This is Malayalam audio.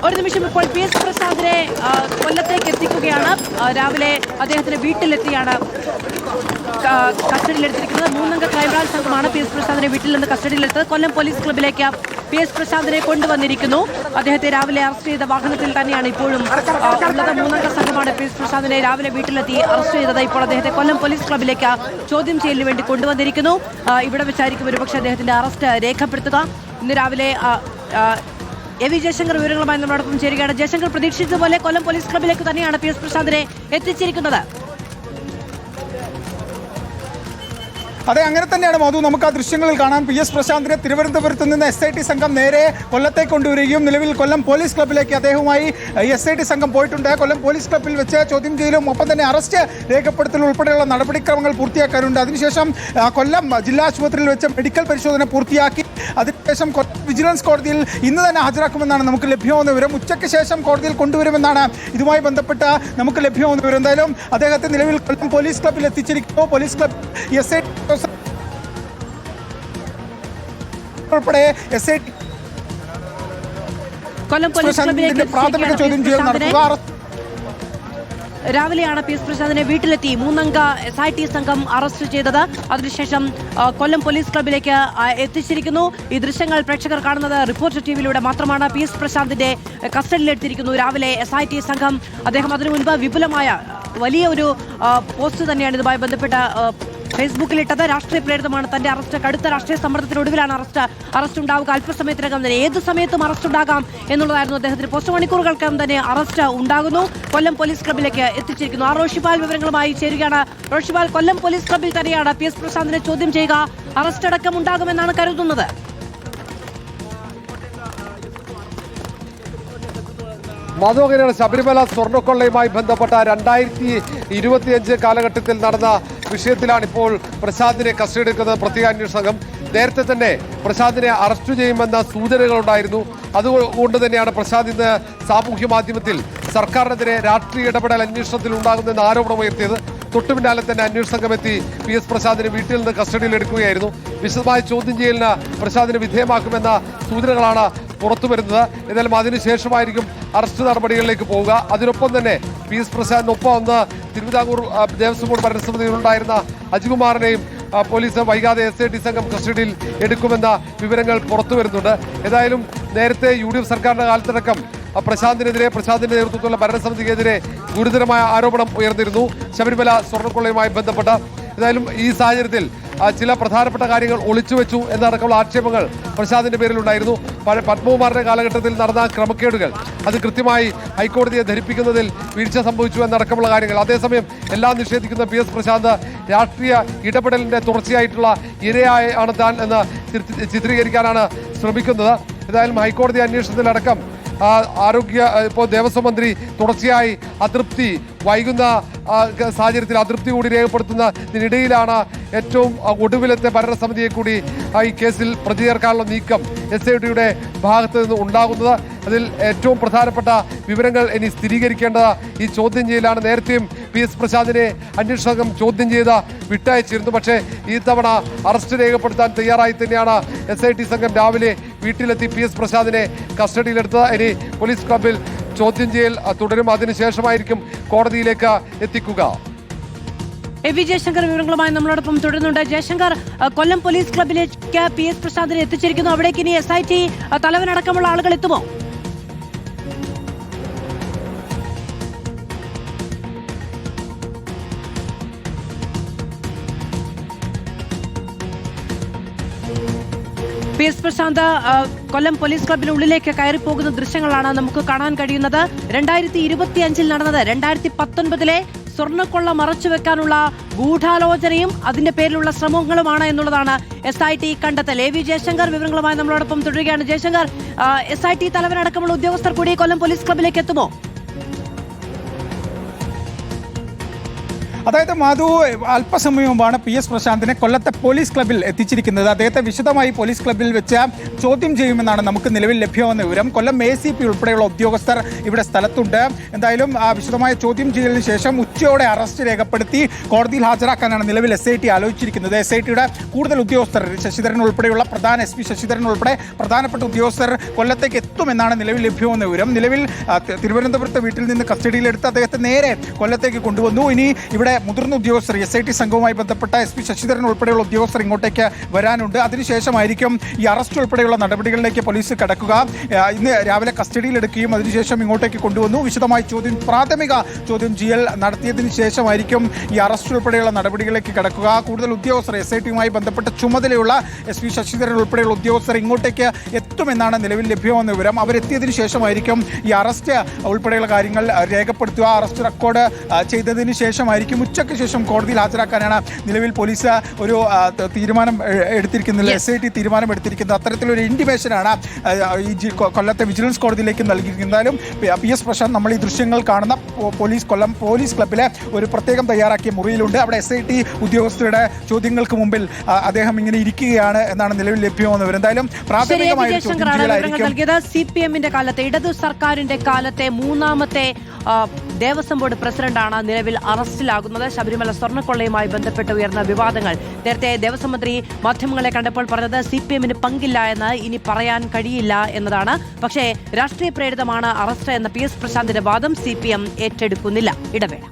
ഒരു നിമിഷം ഇപ്പോൾ PS പ്രസാദിനെ കൊല്ലത്തേക്ക് എത്തിക്കുകയാണ്. രാവിലെ അദ്ദേഹത്തിന്റെ വീട്ടിലെത്തിയാണ് കസ്റ്റഡിയിലെടുത്തിരിക്കുന്നത്. 3 അംഗ ക്രൈംബ്രാഞ്ച് സംഘമാണ് PS പ്രസാദിനെ വീട്ടിൽ നിന്ന് കസ്റ്റഡിയിലെടുത്തത്. കൊല്ലം പോലീസ് ക്ലബിലേക്ക് PS പ്രസാദിനെ കൊണ്ടുവന്നിരിക്കുന്നു. അദ്ദേഹത്തെ രാവിലെ അറസ്റ്റ് ചെയ്ത വാഹനത്തിൽ തന്നെയാണ് ഇപ്പോഴും ഉള്ളത്. 3 അംഗ സംഘമാണ് PS പ്രസാദിനെ രാവിലെ വീട്ടിലെത്തി അറസ്റ്റ് ചെയ്തത്. ഇപ്പോൾ അദ്ദേഹത്തെ കൊല്ലം പോലീസ് ക്ലബിലേക്ക് ചോദ്യം ചെയ്യലിന് വേണ്ടി കൊണ്ടുവന്നിരിക്കുന്നു. ഇവിടെ വെച്ചായിരിക്കും ഒരുപക്ഷെ അദ്ദേഹത്തിന്റെ അറസ്റ്റ് രേഖപ്പെടുത്തുക. ഇന്ന് രാവിലെ എ വി ജയശങ്കർ വിവരങ്ങളുമായി നമ്മളോടൊപ്പം ചേരുകയാണ്. ജയശങ്കർ, പ്രതീക്ഷിച്ചതുപോലെ കൊല്ലം പോലീസ് ക്ലബിലേക്ക് തന്നെയാണ് PS പ്രസാദിനെ എത്തിച്ചിരിക്കുന്നത്. അതെ, അങ്ങനെ തന്നെയാണ് മധു. നമുക്ക് ആ ദൃശ്യങ്ങളിൽ കാണാം. PS പ്രശാന്തിനെ തിരുവനന്തപുരത്ത് നിന്ന് SIT സംഘം നേരെ കൊല്ലത്തേക്ക് കൊണ്ടുവരികയും നിലവിൽ കൊല്ലം പോലീസ് ക്ലബിലേക്ക് അദ്ദേഹവുമായി SIT സംഘം പോയിട്ടുണ്ട്. കൊല്ലം പോലീസ് ക്ലബിൽ വെച്ച് ചോദ്യം ചെയ്യലും ഒപ്പം തന്നെ അറസ്റ്റ് രേഖപ്പെടുത്തലും ഉൾപ്പെടെയുള്ള നടപടിക്രമങ്ങൾ പൂർത്തിയാക്കാനുണ്ട്. അതിനുശേഷം കൊല്ലം ജില്ലാ ആശുപത്രിയിൽ വെച്ച് മെഡിക്കൽ പരിശോധന പൂർത്തിയാക്കി അതിനുശേഷം വിജിലൻസ് കോടതിയിൽ ഇന്ന് തന്നെ ഹാജരാക്കുമെന്നാണ് നമുക്ക് ലഭ്യമാകുന്ന വിവരം. ഉച്ചയ്ക്ക് ശേഷം കോടതിയിൽ കൊണ്ടുവരുമെന്നാണ് ഇതുമായി ബന്ധപ്പെട്ട് നമുക്ക് ലഭ്യമാകുന്ന വിവരം. എന്തായാലും അദ്ദേഹത്തെ നിലവിൽ കൊല്ലം പോലീസ് ക്ലബിൽ എത്തിച്ചിരിക്കുന്നു. പോലീസ് ക്ലബ് SIT ഉൾപ്പെടെ SIT കൊല്ലം പോലീസ് ക്ലബിലേക്ക് പ്രാഥമിക ചോദ്യം ചെയ്യൽ നടത്തുക. രാവിലെയാണ് PS പ്രസാദിനെ വീട്ടിലെത്തി 3 അംഗ SIT സംഘം അറസ്റ്റ് ചെയ്തത്. അതിനുശേഷം കൊല്ലം പോലീസ് ക്ലബിലേക്ക് എത്തിച്ചിരിക്കുന്നു. ഈ ദൃശ്യങ്ങൾ പ്രേക്ഷകർ കാണുന്നത് റിപ്പോർട്ടർ TVയിലൂടെ മാത്രമാണ്. PS പ്രസാദിന്റെ കസ്റ്റഡിയിലെടുത്തിരിക്കുന്നു രാവിലെ SIT സംഘം. അദ്ദേഹം അതിനു മുൻപ് വിപുലമായ വലിയ ഒരു പോസ്റ്റ് തന്നെയാണ് ഇതുമായി ബന്ധപ്പെട്ട ഫേസ്ബുക്കിലിട്ടത്. രാഷ്ട്രീയ പ്രേരിതമാണ് തന്റെ അറസ്റ്റ്. കടുത്ത രാഷ്ട്രീയ സമ്മർദ്ദത്തിനൊടുവിലാണ് അറസ്റ്റ് ഉണ്ടാവുക. അല്പസമയത്തിനകം തന്നെ ഏത് സമയത്തും അറസ്റ്റ് ഉണ്ടാകാം എന്നുള്ളതായിരുന്നു അദ്ദേഹത്തിന് പോസ്റ്റ്. മണിക്കൂറുകൾക്കകം തന്നെ അറസ്റ്റ് ഉണ്ടാകുന്നു. കൊല്ലം പോലീസ് ക്ലബിലേക്ക് എത്തിച്ചിരിക്കുന്നു. റോഷിപാൽ വിവരങ്ങളുമായി ചേരുകയാണ്. റോഷിപാൽ, കൊല്ലം പോലീസ് ക്ലബിൽ തന്നെയാണ് PS പ്രസാദിനെ ചോദ്യം ചെയ്യുക. അറസ്റ്റ് അടക്കം ഉണ്ടാകുമെന്നാണ് കരുതുന്നത്. മധുകരയാണ്. ശബരിമല സ്വർണ്ണക്കൊള്ളയുമായി ബന്ധപ്പെട്ട 2025 കാലഘട്ടത്തിൽ നടന്ന വിഷയത്തിലാണ് ഇപ്പോൾ പ്രസാദിനെ കസ്റ്റഡിയെടുക്കുന്നത് പ്രത്യേക അന്വേഷണ സംഘം. നേരത്തെ തന്നെ പ്രസാദിനെ അറസ്റ്റ് ചെയ്യുമെന്ന സൂചനകളുണ്ടായിരുന്നു. അതുകൊണ്ട് തന്നെയാണ് പ്രസാദ് ഇന്ന് സാമൂഹ്യ മാധ്യമത്തിൽ സർക്കാരിനെതിരെ രാഷ്ട്രീയ ഇടപെടൽ അന്വേഷണത്തിൽ ഉണ്ടാകുന്നെന്ന് ആരോപണമുയർത്തിയത്. തൊട്ടുപിന്നാലെ തന്നെ അന്വേഷണ സംഘം എത്തി PS പ്രസാദിനെ വീട്ടിൽ നിന്ന് കസ്റ്റഡിയിൽ എടുക്കുകയായിരുന്നു. വിശദമായ ചോദ്യം ചെയ്യലിന് പ്രസാദിനെ വിധേയമാക്കുമെന്ന സൂചനകളാണ് പുറത്തു വരുന്നത്. എന്നാലും അതിനുശേഷമായിരിക്കും അറസ്റ്റ് നടപടികളിലേക്ക് പോവുക. അതിനൊപ്പം തന്നെ PS പ്രസാദിനൊപ്പം ഒന്ന് തിരുവിതാംകൂർ ദേവസ്വം ബോർഡ് ഭരണസമിതിയിലുണ്ടായിരുന്ന അജികുമാറിനെയും പോലീസ് വൈകാതെ SIT സംഘം കസ്റ്റഡിയിൽ എടുക്കുമെന്ന വിവരങ്ങൾ പുറത്തു വരുന്നുണ്ട്. ഏതായാലും നേരത്തെ UDF സർക്കാരിന്റെ കാലത്തടക്കം പ്രശാന്തിന്റെ നേതൃത്വത്തിലുള്ള ഭരണസമിതിക്കെതിരെ ഗുരുതരമായ ആരോപണം ഉയർന്നിരുന്നു ശബരിമല സ്വർണ്ണക്കൊള്ളയുമായി ബന്ധപ്പെട്ട. ഏതായാലും ഈ സാഹചര്യത്തിൽ ചില പ്രധാനപ്പെട്ട കാര്യങ്ങൾ ഒളിച്ചുവെച്ചു എന്നടക്കമുള്ള ആക്ഷേപങ്ങൾ പ്രശാന്തിന്റെ പേരിലുണ്ടായിരുന്നു. പത്മകുമാറിന്റെ കാലഘട്ടത്തിൽ നടന്ന ക്രമക്കേടുകൾ അത് കൃത്യമായി ഹൈക്കോടതിയെ ധരിപ്പിക്കുന്നതിൽ വീഴ്ച സംഭവിച്ചു എന്നടക്കമുള്ള കാര്യങ്ങൾ. അതേസമയം എല്ലാം നിഷേധിക്കുന്ന PS പ്രശാന്ത് രാഷ്ട്രീയ ഇടപെടലിന്റെ തുടർച്ചയായിട്ടുള്ള ഇരയാണ് താൻ എന്ന് ചിത്രീകരിക്കാനാണ് ശ്രമിക്കുന്നത്. ഏതായാലും ഹൈക്കോടതി അന്വേഷണത്തിലടക്കം ഇപ്പോൾ ദേവസ്വം മന്ത്രി തുടർച്ചയായി അതൃപ്തി വൈകുന്ന സാഹചര്യത്തിൽ അതൃപ്തി കൂടി രേഖപ്പെടുത്തുന്നതിനിടയിലാണ് ഏറ്റവും ഒടുവിലത്തെ ഭരണസമിതിയെ കൂടി ഈ കേസിൽ പ്രതി ചേർക്കാനുള്ള നീക്കം SITയുടെ ഭാഗത്ത് നിന്ന് ഉണ്ടാകുന്നത്. അതിൽ ഏറ്റവും പ്രധാനപ്പെട്ട വിവരങ്ങൾ ഇനി സ്ഥിരീകരിക്കേണ്ടത് ഈ ചോദ്യം ചെയ്യലാണ്. നേരത്തെയും PS പ്രസാദിനെ അന്വേഷണ സംഘം ചോദ്യം ചെയ്ത് വിട്ടയച്ചിരുന്നു. പക്ഷേ ഈ തവണ അറസ്റ്റ് രേഖപ്പെടുത്താൻ തയ്യാറായി തന്നെയാണ് SIT സംഘം രാവിലെ വീട്ടിലെത്തി PS പ്രസാദിനെ കസ്റ്റഡിയിലെടുത്തത്. ഇനി പോലീസ് ക്ലബിൽ ചോദ്യം ചെയ്യൽ തുടരും. അതിനുശേഷമായിരിക്കും കോടതിയിലേക്ക് എത്തിക്കുക. എ വി ജയശങ്കർ വിവരങ്ങളുമായി നമ്മളോടൊപ്പം തുടരുന്നുണ്ട്. ജയശങ്കർ, കൊല്ലം പോലീസ് ക്ലബിലേക്ക് PS പ്രസാദിനെ എത്തിച്ചിരിക്കുന്നു. അവിടേക്ക് ഇനി SIT തലവനടക്കമുള്ള ആളുകൾ എത്തുമോ? PS പ്രശാന്ത് കൊല്ലം പോലീസ് ക്ലബിന് ഉള്ളിലേക്ക് കയറിപ്പോകുന്ന ദൃശ്യങ്ങളാണ് നമുക്ക് കാണാൻ കഴിയുന്നത്. 2025 നടന്നത് 2019 സ്വർണ്ണക്കൊള്ള മറച്ചുവെക്കാനുള്ള ഗൂഢാലോചനയും അതിന്റെ പേരിലുള്ള ശ്രമങ്ങളുമാണ് എന്നുള്ളതാണ് SIT കണ്ടെത്തൽ. എ വി ജയശങ്കർ വിവരങ്ങളുമായി നമ്മളോടൊപ്പം തുടരുകയാണ്. ജയശങ്കർ, SIT തലവനടക്കമുള്ള ഉദ്യോഗസ്ഥർ കൂടി കൊല്ലം പോലീസ് ക്ലബിലേക്ക് എത്തുമോ? അതായത് മാധു അല്പസമയം മുമ്പാണ് PS പ്രശാന്തിനെ കൊല്ലത്തെ പോലീസ് ക്ലബ്ബിൽ എത്തിച്ചിരിക്കുന്നത്. അദ്ദേഹത്തെ വിശദമായി പോലീസ് ക്ലബ്ബിൽ വെച്ച് ചോദ്യം ചെയ്യുമെന്നാണ് നമുക്ക് നിലവിൽ ലഭ്യമാകുന്ന വിവരം. കൊല്ലം ACP ഉൾപ്പെടെയുള്ള ഉദ്യോഗസ്ഥർ ഇവിടെ സ്ഥലത്തുണ്ട്. എന്തായാലും വിശദമായ ചോദ്യം ചെയ്യലിന് ശേഷം ഉച്ചയോടെ അറസ്റ്റ് രേഖപ്പെടുത്തി കോടതിയിൽ ഹാജരാക്കാനാണ് നിലവിൽ SIT ആലോചിച്ചിരിക്കുന്നത്. SITയുടെ കൂടുതൽ ഉദ്യോഗസ്ഥർ ശശിധരൻ ഉൾപ്പെടെയുള്ള പ്രധാന SP ശശിധരൻ ഉൾപ്പെടെ പ്രധാനപ്പെട്ട ഉദ്യോഗസ്ഥർ കൊല്ലത്തേക്ക് എത്തുമെന്നാണ് നിലവിൽ ലഭ്യമാകുന്ന വിവരം. നിലവിൽ തിരുവനന്തപുരത്തെ വീട്ടിൽ നിന്ന് കസ്റ്റഡിയിലെടുത്ത് അദ്ദേഹത്തെ നേരെ കൊല്ലത്തേക്ക് കൊണ്ടുവന്നു. ഇനി ഇവിടെ മുതിർന്ന ഉദ്യോഗസ്ഥർ SIT സംഘവുമായി ബന്ധപ്പെട്ട SP ശശിധരൻ ഉൾപ്പെടെയുള്ള ഉദ്യോഗസ്ഥർ ഇങ്ങോട്ടേക്ക് വരാനുണ്ട്. അതിനുശേഷമായിരിക്കും ഈ അറസ്റ്റ് ഉൾപ്പെടെയുള്ള നടപടികളിലേക്ക് പോലീസ് കടക്കുക. ഇന്ന് രാവിലെ കസ്റ്റഡിയിലെടുക്കുകയും അതിനുശേഷം ഇങ്ങോട്ടേക്ക് കൊണ്ടുവന്നു. വിശദമായി പ്രാഥമിക ചോദ്യം ചെയ്യൽ നടത്തിയതിനു ശേഷമായിരിക്കും ഈ അറസ്റ്റ് ഉൾപ്പെടെയുള്ള നടപടികളിലേക്ക് കടക്കുക. കൂടുതൽ ഉദ്യോഗസ്ഥർ SITയുമായി ബന്ധപ്പെട്ട ചുമതലയുള്ള SP ശശിധരൻ ഉൾപ്പെടെയുള്ള ഉദ്യോഗസ്ഥർ ഇങ്ങോട്ടേക്ക് എത്തുമെന്നാണ് നിലവിൽ ലഭ്യമാകുന്ന വിവരം. അവരെത്തിയതിനു ശേഷമായിരിക്കും ഈ അറസ്റ്റ് ഉൾപ്പെടെയുള്ള കാര്യങ്ങൾ രേഖപ്പെടുത്തുക. അറസ്റ്റ് റെക്കോർഡ് ചെയ്തതിന് ശേഷമായിരിക്കും ഉച്ചയ്ക്ക് ശേഷം കോടതിയിൽ ഹാജരാക്കാനാണ് നിലവിൽ പോലീസ് ഒരു തീരുമാനം എടുത്തിരിക്കുന്നത്. SIT തീരുമാനം എടുത്തിരിക്കുന്നത്. അത്തരത്തിലൊരു ഇൻഡിമേഷനാണ് ഈ കൊല്ലത്തെ വിജിലൻസ് കോടതിയിലേക്ക് നൽകിയിരിക്കുന്നത്. എന്തായാലും PS പ്രശാന്ത് നമ്മൾ ഈ ദൃശ്യങ്ങൾ കാണുന്ന കൊല്ലം പോലീസ് ക്ലബ്ബിലെ ഒരു പ്രത്യേകം തയ്യാറാക്കിയ മുറിയിലുണ്ട്. അവിടെ SIT ഉദ്യോഗസ്ഥരുടെ ചോദ്യങ്ങൾക്ക് മുമ്പിൽ അദ്ദേഹം ഇങ്ങനെ ഇരിക്കുകയാണ് എന്നാണ് നിലവിൽ ലഭ്യമാകുന്നവർ. എന്തായാലും പ്രാഥമികമായ CPMന്റെ കാലത്തെ ഇടതു സർക്കാരിന്റെ കാലത്തെ മൂന്നാമത്തെ ദേവസ്വം ബോർഡ് പ്രസിഡന്റാണ് നിലവിൽ അറസ്റ്റിലാകുന്നത്. ശബരിമല സ്വർണ്ണക്കൊള്ളയുമായി ബന്ധപ്പെട്ട് ഉയർന്ന വിവാദങ്ങൾ നേരത്തെ ദേവസ്വം മന്ത്രി മാധ്യമങ്ങളെ കണ്ടപ്പോൾ പറഞ്ഞത് CPMന് പങ്കില്ല എന്ന് ഇനി പറയാൻ കഴിയില്ല എന്നതാണ്. പക്ഷേ രാഷ്ട്രീയ പ്രേരിതമാണ് അറസ്റ്റ് എന്ന PS പ്രശാന്തിന്റെ വാദം CPM ഏറ്റെടുക്കുന്നില്ല. ഇടവേള.